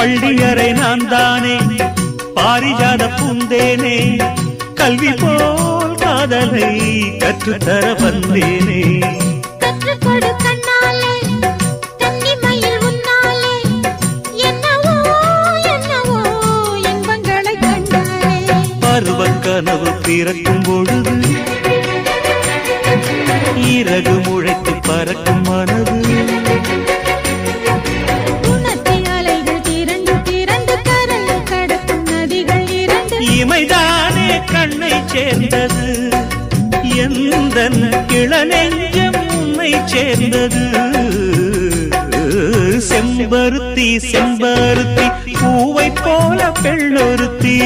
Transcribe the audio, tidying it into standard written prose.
பள்ளியறை நான் தானே பாரிஜாத பூந்தேனே கல்வி போல் காதலை கற்றுத்தர வந்தேனே கற்றுக்கொடு கண்ணாலே கன்னிமயில் உன்னாலே என்னவோ என்னவோ இன்பங்களை கண்டாலே பருவக் கனவு பிறக்கும் பொழுது இறகு முளைத்து பறக்கும் மனது இமைதானே கண்ணை சேர்ந்தது எந்தன் இளநெஞ்சம் உன்னை சேர்ந்தது செம்பருத்தி செம்பருத்தி பூவை போல பெண்ணொருத்தி